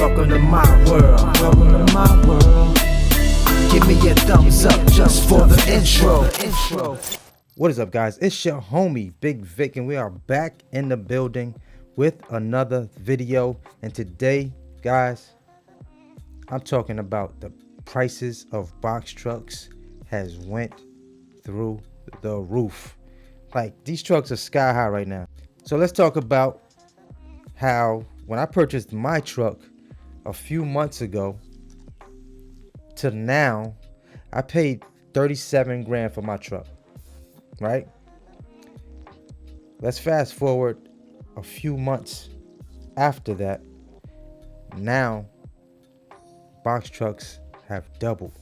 welcome to my world. Welcome to my world. Give me a thumbs up just for the intro. What is up, guys? It's your homie Bigg Vic, and we are back in the building with another video. And today, guys, I'm talking about the prices of box trucks has went through the roof. Like, these trucks are sky high right now. So let's talk about how when I purchased my truck a few months ago to now, I paid 37 grand for my truck, right? Let's fast forward a few months after that. Now box trucks have doubled.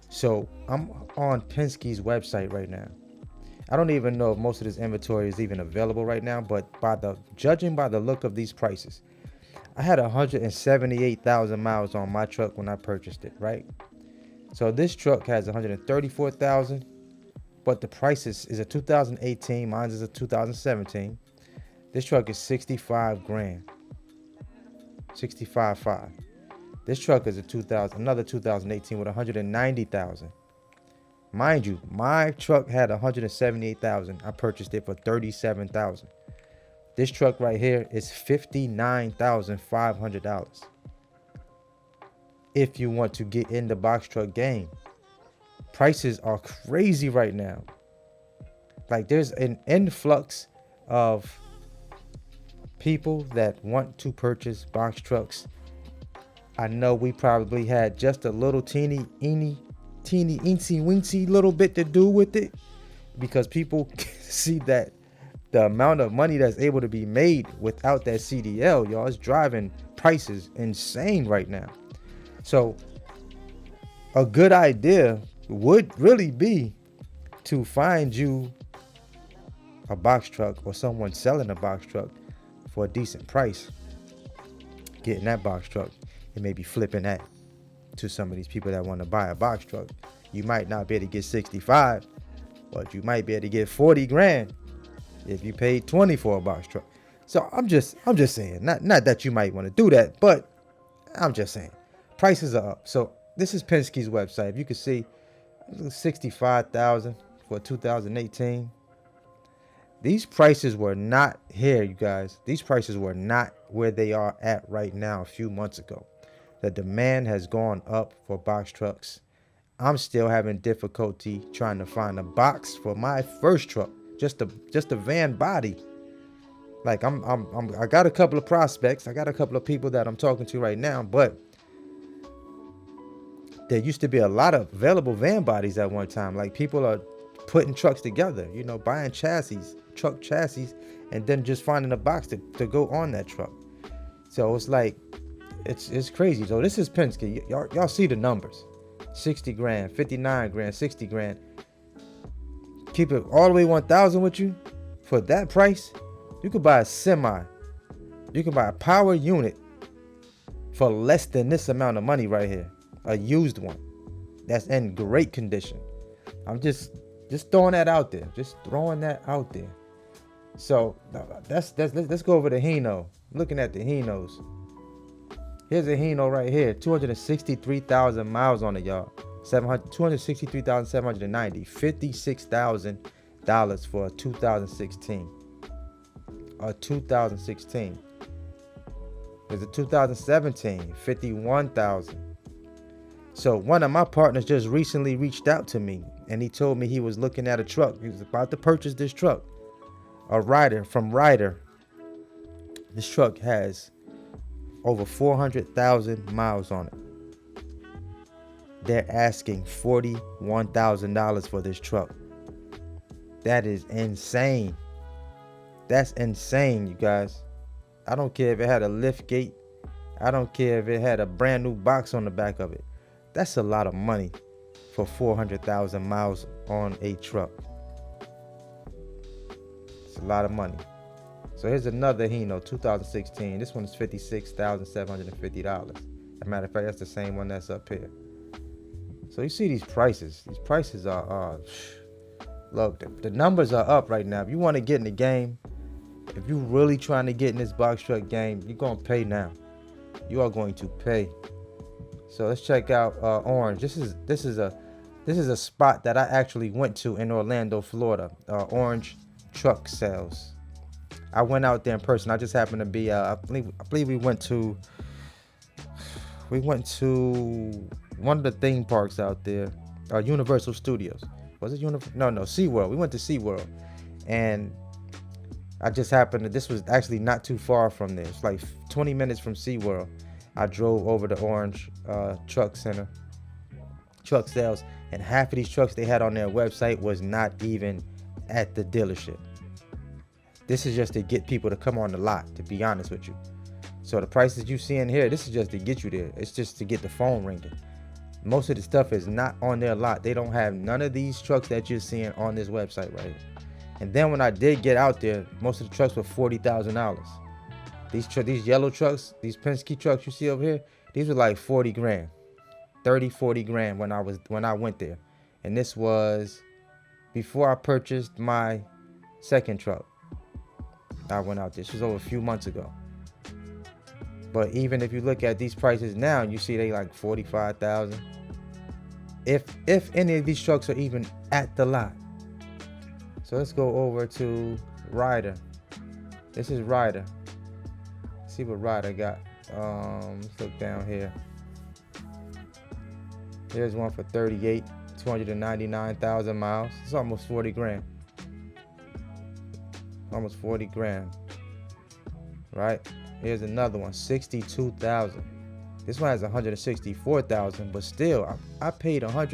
So I'm on Penske's website right now. I don't even know if most of this inventory is even available right now, but judging by the look of these prices, I had 178,000 miles on my truck when I purchased it, right? So this truck has 134,000, but the price is a 2018. Mine is a 2017. This truck is 65 grand, 65.5. This truck is another 2018 with 190,000. Mind you, my truck had 178,000. I purchased it for 37,000. This truck right here is $59,500. If you want to get in the box truck game, prices are crazy right now. Like, there's an influx of people that want to purchase box trucks. I know we probably had just a little teeny weensy little bit to do with it, because people see that the amount of money that's able to be made without that CDL, y'all, is driving prices insane right now. So a good idea would really be to find you a box truck or someone selling a box truck for a decent price. Getting that box truck and maybe flipping that to some of these people that want to buy a box truck. You might not be able to get 65, but you might be able to get 40 grand if you paid 20 for a box truck. So I'm just saying, not that you might want to do that, but I'm just saying prices are up. So this is Penske's website. If you can see, 65,000 for 2018. These prices were not here, you guys. These prices were not where they are at right now a few months ago. The demand has gone up for box trucks. I'm still having difficulty trying to find a box for my first truck, just a van body. Like, I got a couple of prospects. I got a couple of people that I'm talking to right now, but there used to be a lot of available van bodies at one time. Like, people are putting trucks together, you know, buying truck chassis, and then just finding a box to go on that truck. So it's like, it's crazy. So this is Penske. Y'all see the numbers. 60 grand, 59 grand, 60 grand. Keep it all the way 1,000 with you. For that price, you could buy a semi. You can buy a power unit for less than this amount of money right here. A used one that's in great condition. I'm just throwing that out there. Just throwing that out there. So let's go over the Hino. Looking at the Hinos. Here's a Hino right here. 263,000 miles on it, y'all. 263,790. $56,000 for a 2016. A 2016. There's a 2017. 51,000. So one of my partners just recently reached out to me, and he told me he was looking at a truck. He was about to purchase this truck. A Ryder from Ryder. This truck has over 400,000 miles on it. They're asking $41,000 for this truck. That is insane. That's insane, you guys. I don't care if it had a lift gate. I don't care if it had a brand new box on the back of it. That's a lot of money for 400,000 miles on a truck. It's a lot of money. So here's another Hino, 2016. This one is $56,750. As a matter of fact, that's the same one that's up here. So you see these prices. These prices are, look, the numbers are up right now. If you want to get in the game, if you're really trying to get in this box truck game, you're going to pay now. You are going to pay. So let's check out Orange. This is a spot that I actually went to in Orlando, Florida. Orange truck sales. I went out there in person. I just happened to be. I believe we went to one of the theme parks out there. Universal Studios. Was it Universal? No, SeaWorld. We went to SeaWorld, and I just happened to. This was actually not too far from there. It's like 20 minutes from SeaWorld. I drove over to Orange Truck Center, truck sales, and half of these trucks they had on their website was not even at the dealership. This is just to get people to come on the lot, to be honest with you. So the prices you see in here, this is just to get you there. It's just to get the phone ringing. Most of the stuff is not on their lot. They don't have none of these trucks that you're seeing on this website right here. And then when I did get out there, most of the trucks were $40,000. These yellow trucks, these Penske trucks you see over here, these were like 40 grand, 30, 40 grand when I went there. And this was before I purchased my second truck. I went out there. This was over a few months ago. But even if you look at these prices now, you see they like 45,000. If any of these trucks are even at the lot. So let's go over to Ryder. This is Ryder. See what Ryder got. Let's look down here. Here's one for 38, 299,000 miles. It's almost 40 grand. Almost 40 grand. Right? Here's another one, 62,000. This one has 164,000, but still, I paid I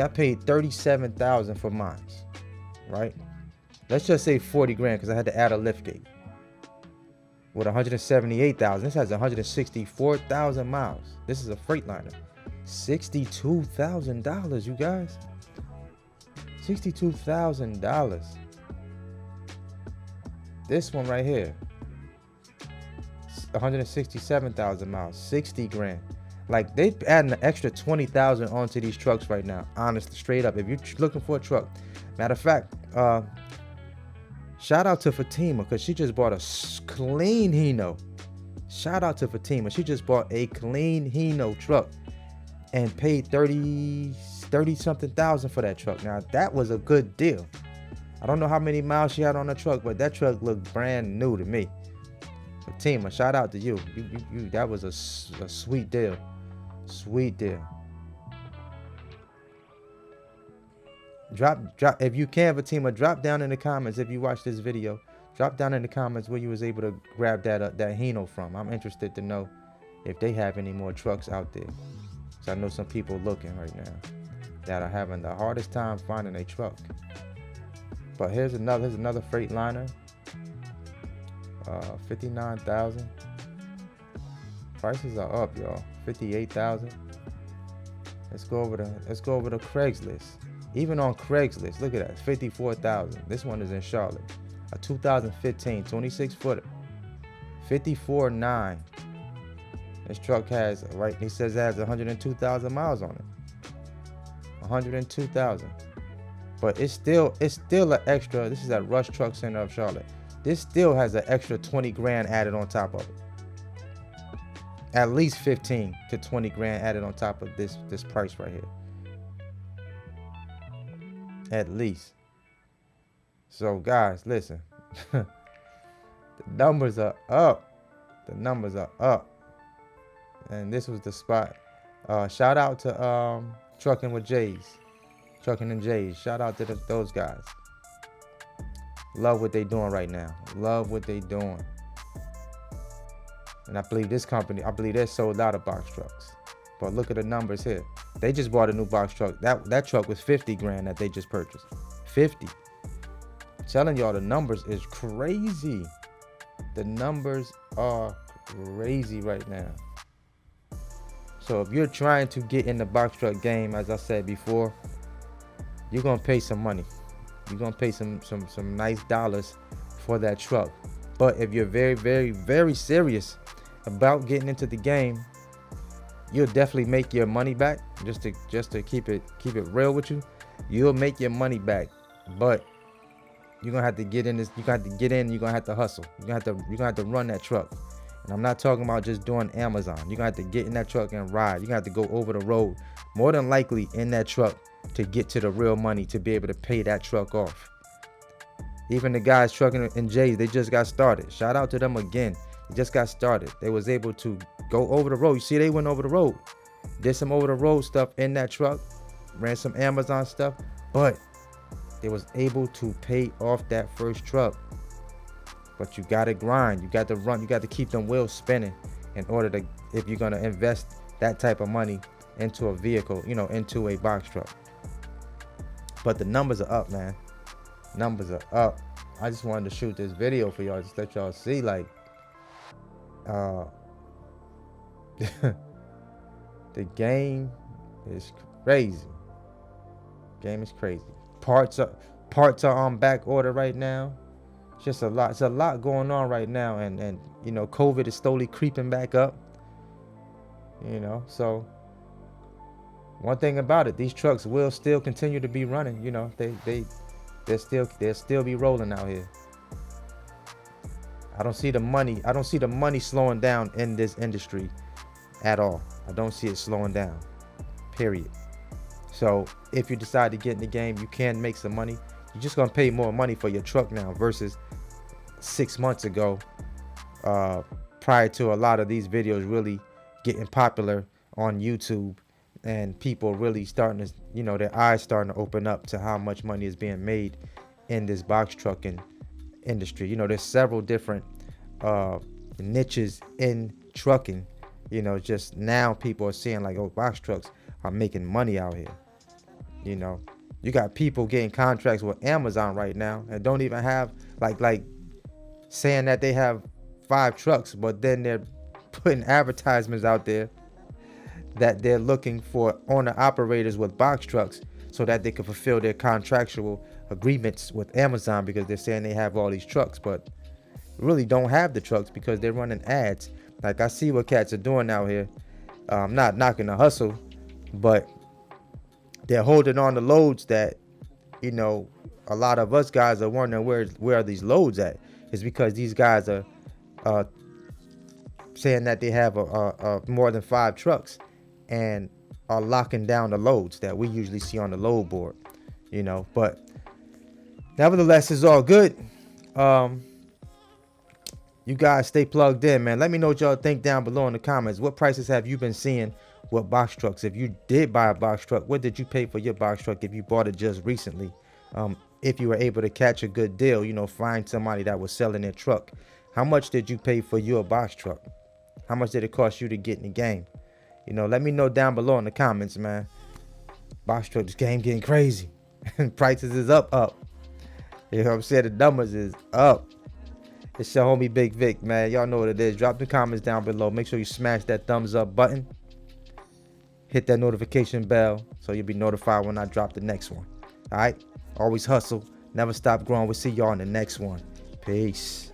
paid 37,000 for mine. Right? Let's just say 40 grand because I had to add a lift gate. With 178,000, this has 164,000 miles. This is a Freightliner. $62,000, you guys. $62,000. This one right here, 167,000 miles, 60 grand. Like, they adding an extra 20,000 onto these trucks right now. Honestly, straight up. If you're looking for a truck, matter of fact, shout out to Fatima because she just bought a clean Hino. Shout out to Fatima. She just bought a clean Hino truck and paid 30 something thousand for that truck. Now that was a good deal. I don't know how many miles she had on the truck, but that truck looked brand new to me. Fatima, shout out to you. You that was a sweet deal. Sweet deal. Drop if you can, Fatima, drop down in the comments if you watch this video. Drop down in the comments where you was able to grab that Hino from. I'm interested to know if they have any more trucks out there. So I know some people looking right now that are having the hardest time finding a truck. But here's another Freightliner. 59,000. Prices are up, y'all. 58,000. Let's go over to Craigslist. Even on Craigslist, look at that, 54,000. This one is in Charlotte. A 2015 26-footer. 54.9. This truck has, right, he says it has 102,000 miles on it. 102,000. But it's still an extra. This is at Rush Truck Center of Charlotte. This still has an extra 20 grand added on top of it. At least 15 to 20 grand added on top of this price right here. At least. So guys, listen. The numbers are up. The numbers are up. And this was the spot. Shout out to Trucking with Jays. Trucking and Jays. Shout out to those guys. Love what they doing right now. Love what they doing. And I believe this company, they're sold out of box trucks. But look at the numbers here. They just bought a new box truck. That truck was 50 grand that they just purchased. 50. I'm telling y'all, the numbers is crazy. The numbers are crazy right now. So if you're trying to get in the box truck game, as I said before, you're gonna pay some money. You're gonna pay some nice dollars for that truck. But if you're very, very, very serious about getting into the game, you'll definitely make your money back. Just to keep it real with you, you'll make your money back. But you're gonna have to get in this. You got to get in. You're gonna have to hustle. You're gonna have to run that truck. And I'm not talking about just doing Amazon. You're gonna have to get in that truck and ride. You're gonna have to go over the road, more than likely in that truck, to get to the real money, to be able to pay that truck off. Even the guys trucking in J's, they just got started. Shout out to them again. They just got started. They was able to go over the road. You see, they went over the road, did some over the road stuff in that truck, ran some Amazon stuff, but they was able to pay off that first truck. But you gotta grind, you got to run, you got to keep them wheels spinning in order to, if you're gonna invest that type of money into a vehicle, you know, into a box truck. But the numbers are up, man. Numbers are up. I just wanted to shoot this video for y'all, just let y'all see, like, the game is crazy. Game is crazy. Parts are on back order right now. It's just a lot. It's a lot going on right now, and you know, COVID is slowly creeping back up. You know, so one thing about it, these trucks will still continue to be running. You know, they'll still be rolling out here. I don't see the money slowing down in this industry at all. I don't see it slowing down, period. So if you decide to get in the game, you can make some money. You're just gonna pay more money for your truck now versus 6 months ago, prior to a lot of these videos really getting popular on YouTube and people really starting to, you know, their eyes starting to open up to how much money is being made in this box trucking industry. You know, there's several different niches in trucking. You know, just now people are seeing like, oh, box trucks are making money out here. You know, you got people getting contracts with Amazon right now and don't even have like saying that they have 5 trucks, but then they're putting advertisements out there that they're looking for owner operators with box trucks so that they can fulfill their contractual agreements with Amazon, because they're saying they have all these trucks, but really don't have the trucks because they're running ads. Like, I see what cats are doing out here. I'm not knocking the hustle, but they're holding on to loads that, you know, a lot of us guys are wondering where are these loads at. It's because these guys are saying that they have a more than 5 trucks and are locking down the loads that we usually see on the load board, you know. But nevertheless, it's all good. You guys stay plugged in, man. Let me know what y'all think down below in the comments. What prices have you been seeing with box trucks? If you did buy a box truck, what did you pay for your box truck if you bought it just recently? If you were able to catch a good deal, you know, find somebody that was selling their truck. How much did you pay for your box truck? How much did it cost you to get in the game? You know, let me know down below in the comments, man. Box truck, this game getting crazy. Prices is up. You know what I'm saying? The numbers is up. It's your homie Bigg Vic, man. Y'all know what it is. Drop the comments down below. Make sure you smash that thumbs up button. Hit that notification bell so you'll be notified when I drop the next one. All right? Always hustle. Never stop growing. We'll see y'all in the next one. Peace.